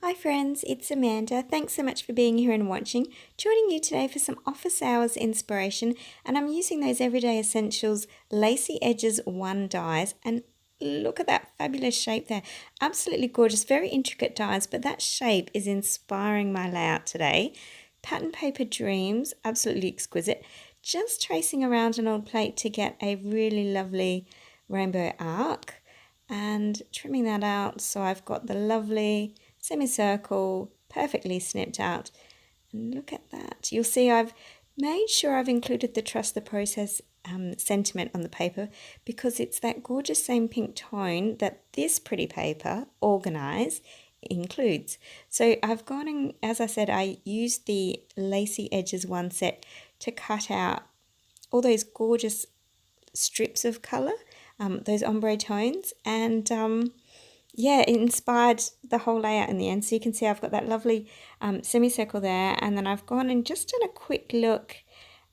Hi friends, it's Amanda. Thanks so much for being here and watching. Joining you today for some office hours inspiration, and I'm using those Everyday Essentials Lacy Edges 1 dies, and look at that fabulous shape there. Absolutely gorgeous, very intricate dies, but that shape is inspiring my layout today. Pattern Paper Dreams, absolutely exquisite. Just tracing around an old plate to get a really lovely rainbow arc and trimming that out so I've got the lovely semicircle perfectly snipped out. And look at that. You'll see I've made sure I've included the trust the process sentiment on the paper because it's that gorgeous same pink tone that this pretty paper, Organize, includes. So I've gone and, as I said, I used the Lacy Edges 1 set to cut out all those gorgeous strips of colour, those ombre tones, and yeah, it inspired the whole layout in the end. So you can see I've got that lovely semicircle there, and then I've gone and just done a quick look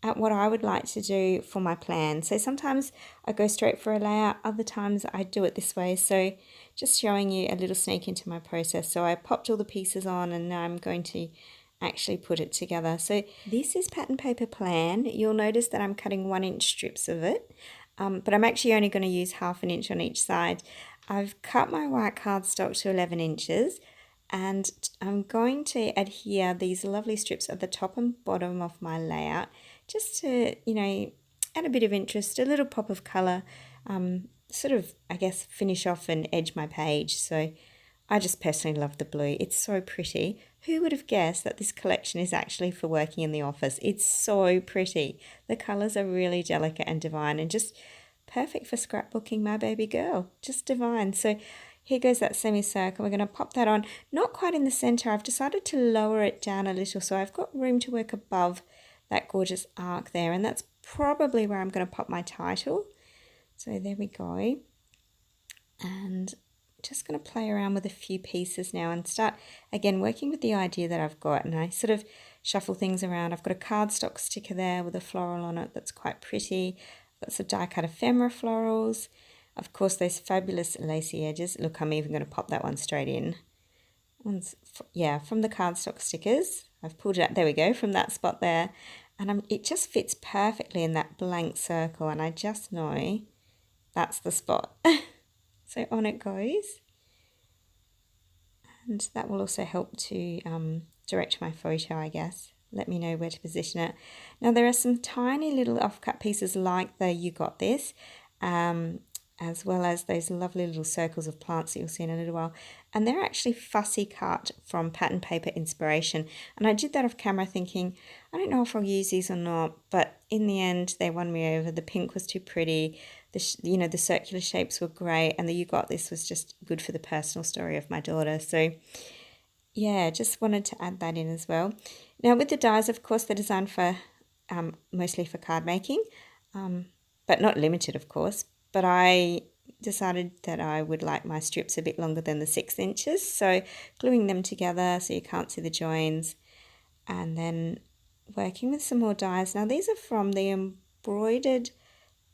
at what I would like to do for my plan. So sometimes I go straight for a layout, other times I do it this way. So just showing you a little sneak into my process. So I popped all the pieces on and now I'm going to actually put it together. So this is Pattern Paper Plan. You'll notice that I'm cutting 1-inch strips of it, but I'm actually only going to use 1/2 inch on each side. I've cut my white cardstock to 11 inches and I'm going to adhere these lovely strips at the top and bottom of my layout just to, you know, add a bit of interest, a little pop of colour, sort of, I guess, finish off and edge my page. So I just personally love the blue. It's so pretty. Who would have guessed that this collection is actually for working in the office? It's so pretty. The colours are really delicate and divine and just perfect for scrapbooking my baby girl. Just divine. So here goes that semicircle. We're going to pop that on. Not quite in the centre. I've decided to lower it down a little so I've got room to work above that gorgeous arc there. And that's probably where I'm going to pop my title. So there we go. And just going to play around with a few pieces now and start again working with the idea that I've got, and I sort of shuffle things around. I've got a cardstock sticker there with a floral on it that's quite pretty. I've got some die cut ephemera florals, of course those fabulous lacy edges. Look, I'm even going to pop that one straight in. Yeah, from the cardstock stickers I've pulled it out, there we go, from that spot there, and it just fits perfectly in that blank circle, and I just know that's the spot. So on it goes, and that will also help to direct my photo, I guess. Let me know where to position it. Now there are some tiny little offcut pieces like the You Got This, as well as those lovely little circles of plants that you'll see in a little while. And they're actually fussy cut from Pattern Paper Inspiration. And I did that off camera thinking, I don't know if I'll use these or not, but in the end they won me over. The pink was too pretty, the circular shapes were great, and the You Got This was just good for the personal story of my daughter. So yeah, just wanted to add that in as well. Now with the dies, of course, they're designed for mostly for card making, but not limited, of course. But I decided that I would like my strips a bit longer than the 6 inches. So gluing them together so you can't see the joins, and then working with some more dies. Now these are from the Embroidered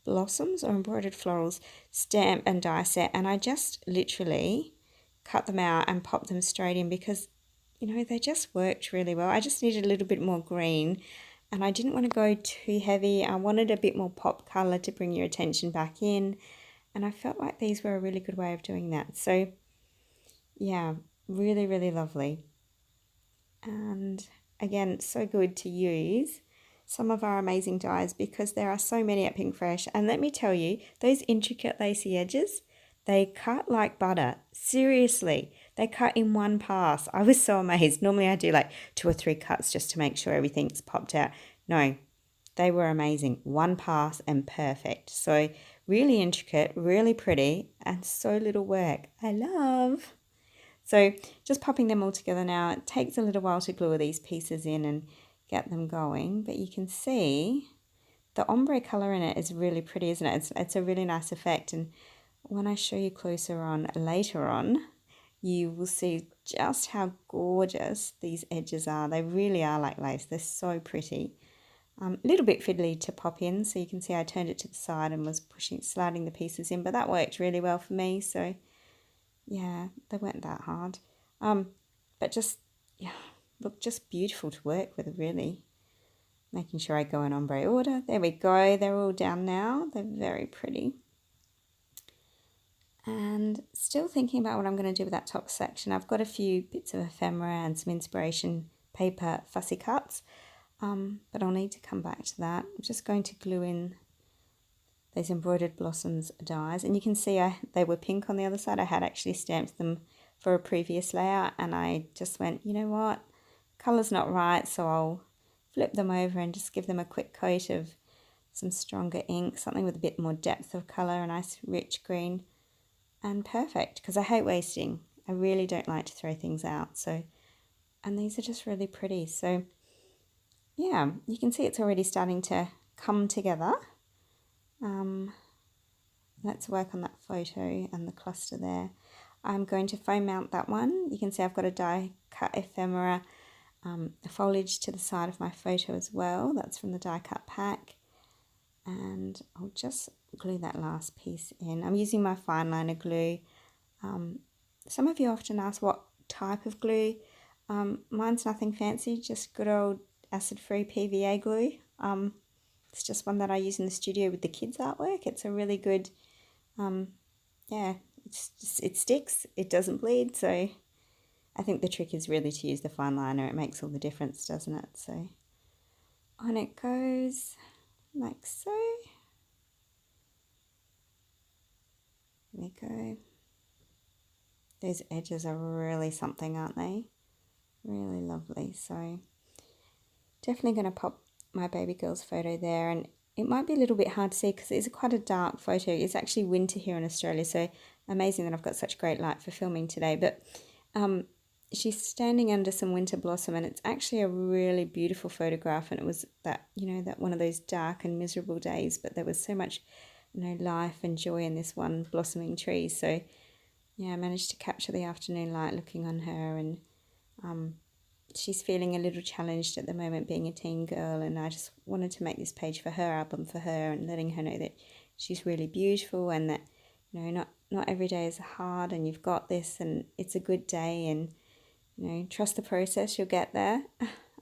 Blossoms or Embroidered Florals stamp and die set, and I just literally cut them out and popped them straight in because, you know, they just worked really well. I just needed a little bit more green, and I didn't want to go too heavy. I wanted a bit more pop colour to bring your attention back in, and I felt like these were a really good way of doing that. So yeah, really, really lovely. And again, so good to use some of our amazing dies because there are so many at Pinkfresh. And let me tell you, those intricate lacy edges, they cut like butter. Seriously, they cut in one pass. I was so amazed. Normally I do like 2 or 3 cuts just to make sure everything's popped out. No, they were amazing. One pass and perfect. So really intricate, really pretty, and so little work. I love. So just popping them all together now. It takes a little while to glue these pieces in and get them going, but you can see the ombre colour in it is really pretty, isn't it? It's a really nice effect, and when I show you closer on later on, you will see just how gorgeous these edges are. They really are like lace. They're so pretty. A little bit fiddly to pop in, so you can see I turned it to the side and was sliding the pieces in, but that worked really well for me. So yeah, they weren't that hard. But just, yeah, look just beautiful to work with, really. Making sure I go in ombre order. There we go. They're all down now. They're very pretty. And still thinking about what I'm going to do with that top section. I've got a few bits of ephemera and some inspiration paper fussy cuts. But I'll need to come back to that. I'm just going to glue in those embroidered blossoms dies, and you can see they were pink on the other side. I had actually stamped them for a previous layout, and I just went, you know what, colour's not right, so I'll flip them over and just give them a quick coat of some stronger ink, something with a bit more depth of colour, a nice rich green, and perfect, because I hate wasting. I really don't like to throw things out. So, and these are just really pretty. So yeah, you can see it's already starting to come together. Let's work on that photo and the cluster there. I'm going to foam mount that one. You can see I've got a die cut ephemera, a foliage to the side of my photo as well. That's from the die cut pack. And I'll just glue that last piece in. I'm using my fine liner glue. Some of you often ask what type of glue. Mine's nothing fancy, just good old acid-free PVA glue. It's just one that I use in the studio with the kids' artwork. It's a really good, yeah, it sticks, it doesn't bleed. So I think the trick is really to use the fine liner. It makes all the difference, doesn't it? So on it goes, like so. There we go. Those edges are really something, aren't they? Really lovely. So definitely going to pop my baby girl's photo there, and it might be a little bit hard to see because it's quite a dark photo. It's actually winter here in Australia, so amazing that I've got such great light for filming today. But she's standing under some winter blossom, and it's actually a really beautiful photograph. And it was that, you know, that one of those dark and miserable days, but there was so much, you know, life and joy in this one blossoming tree. So yeah, I managed to capture the afternoon light looking on her, and she's feeling a little challenged at the moment, being a teen girl, and I just wanted to make this page for her, album for her, and letting her know that she's really beautiful, and that, you know, not every day is hard, and you've got this, and it's a good day, and, you know, trust the process, you'll get there.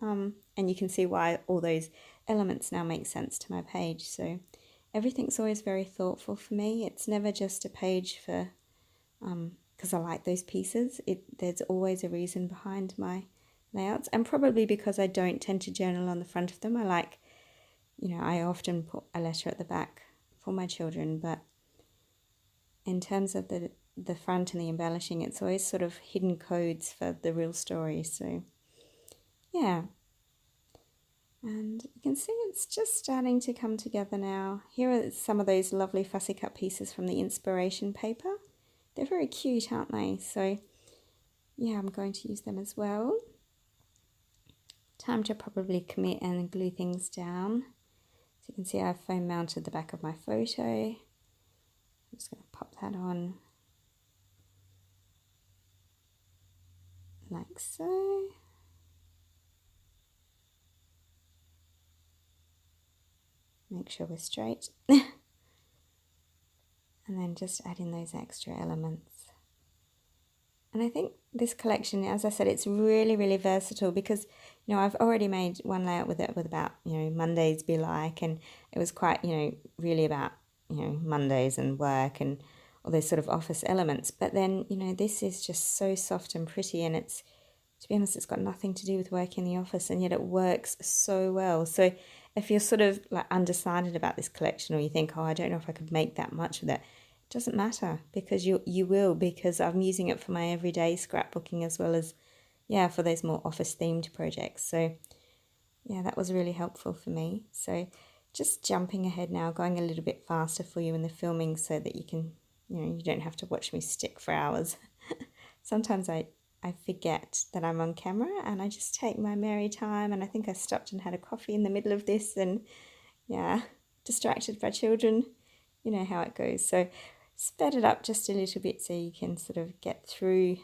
And you can see why all those elements now make sense to my page. So everything's always very thoughtful for me. It's never just a page for because I like those pieces. There's always a reason behind my layouts, and probably because I don't tend to journal on the front of them. I like, you know, I often put a letter at the back for my children, but in terms of the front and the embellishing, it's always sort of hidden codes for the real story. So yeah, and you can see it's just starting to come together now. Here are some of those lovely fussy cut pieces from the inspiration paper. They're very cute, aren't they? So yeah, I'm going to use them as well. Time to probably commit and glue things down. So you can see I've foam mounted the back of my photo. I'm just going to pop that on like so. Make sure we're straight. And then just add in those extra elements. And I think this collection, as I said, it's really, really versatile because, you know, I've already made one layout with it with about, you know, Mondays be like, and it was quite, you know, really about, you know, Mondays and work and all those sort of office elements. But then, you know, this is just so soft and pretty, and it's, to be honest, it's got nothing to do with work in the office, and yet it works so well. So if you're sort of like undecided about this collection, or you think, oh, I don't know if I could make that much with it, doesn't matter, because you will, because I'm using it for my everyday scrapbooking as well as, yeah, for those more office themed projects. So yeah, that was really helpful for me. So just jumping ahead now, going a little bit faster for you in the filming so that you can, you know, you don't have to watch me stick for hours. Sometimes I forget that I'm on camera and I just take my merry time, and I think I stopped and had a coffee in the middle of this, and yeah, distracted by children. You know how it goes. So sped it up just a little bit so you can sort of get through,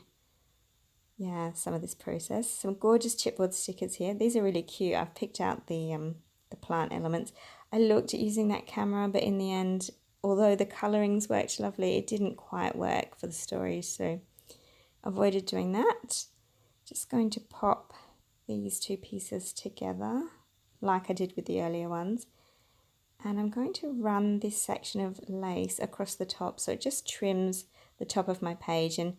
yeah, some of this process. Some gorgeous chipboard stickers here. These are really cute. I've picked out the the plant elements. I looked at using that camera, but in the end, although the colourings worked lovely, it didn't quite work for the story, so avoided doing that. Just going to pop these two pieces together like I did with the earlier ones, and I'm going to run this section of lace across the top so it just trims the top of my page and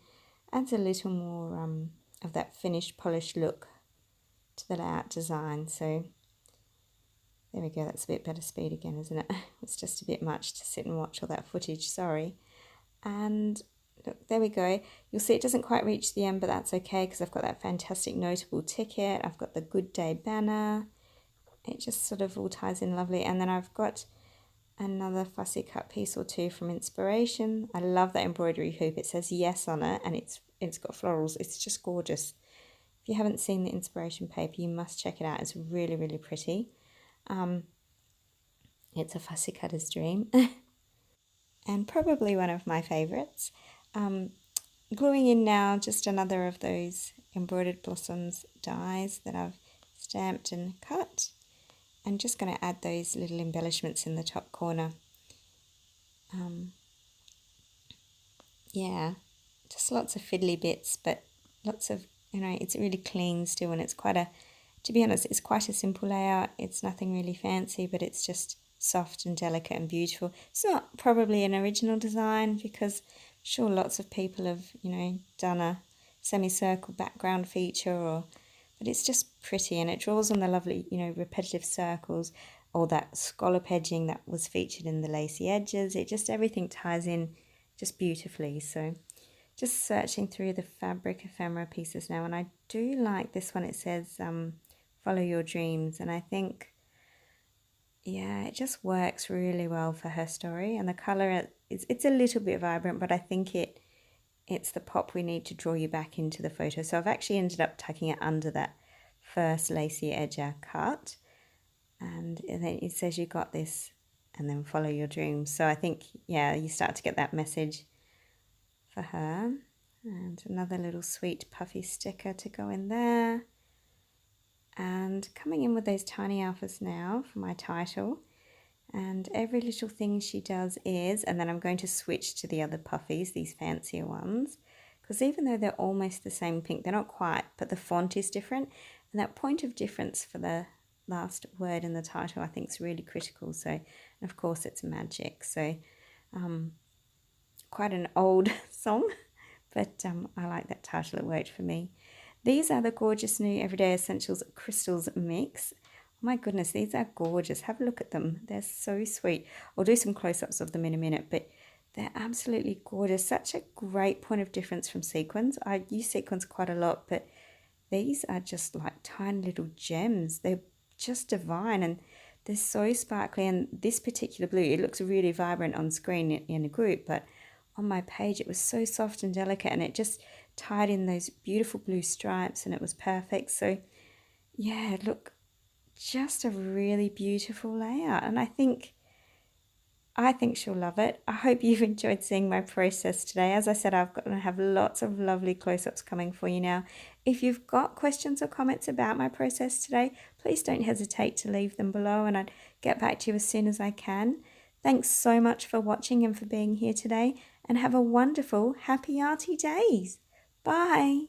adds a little more of that finished polished look to the layout design. So there we go, that's a bit better speed again, isn't it? It's just a bit much to sit and watch all that footage, sorry. And look, there we go. You'll see it doesn't quite reach the end, but that's okay because I've got that fantastic notable ticket. I've got the Good Day banner. It just sort of all ties in lovely. And then I've got another fussy cut piece or two from Inspiration. I love that embroidery hoop. It says yes on it, and it's got florals. It's just gorgeous. If you haven't seen the Inspiration paper, you must check it out. It's really, really pretty. It's a fussy cutter's dream. And probably one of my favourites. Gluing in now just another of those embroidered blossoms dies that I've stamped and cut. I'm just going to add those little embellishments in the top corner. Yeah, just lots of fiddly bits, but lots of, it's really clean still, and it's quite a, to be honest, it's quite a simple layout. It's nothing really fancy, but it's just soft and delicate and beautiful. It's not probably an original design because I'm sure lots of people have, done a semicircle background feature, but it's just pretty, and it draws on the lovely, repetitive circles, or that scallop edging that was featured in the lacy edges. It just, everything ties in just beautifully. So just searching through the fabric ephemera pieces now, and I do like this one. It says follow your dreams, and I think, yeah, it just works really well for her story, and the colour, it's a little bit vibrant, but I think it's the pop we need to draw you back into the photo. So I've actually ended up tucking it under that first lacy edge I cut, and then it says you got this, and then follow your dreams. So I think, yeah, you start to get that message for her. And another little sweet puffy sticker to go in there. And coming in with those tiny alphas now for my title. And every little thing she does is, and then I'm going to switch to the other puffies, these fancier ones, because even though they're almost the same pink, they're not quite, but the font is different. And that point of difference for the last word in the title I think is really critical. So, and of course it's magic. So quite an old song, but I like that title, it worked for me. These are the gorgeous new Everyday Essentials Crystals Mix. Oh my goodness, these are gorgeous. Have a look at them. They're so sweet. I'll do some close-ups of them in a minute, but they're absolutely gorgeous. Such a great point of difference from sequins. I use sequins quite a lot, but these are just like tiny little gems. They're just divine, and they're so sparkly. And this particular blue, it looks really vibrant on screen in a group, but on my page it was so soft and delicate, and it just tied in those beautiful blue stripes, and it was perfect. So yeah, look, just a really beautiful layout, and I think she'll love it. I hope you've enjoyed seeing my process today. As I said, I'm going to have lots of lovely close-ups coming for you now. If you've got questions or comments about my process today, please don't hesitate to leave them below, and I'd get back to you as soon as I can. Thanks so much for watching and for being here today, and have a wonderful, happy Arty days. Bye.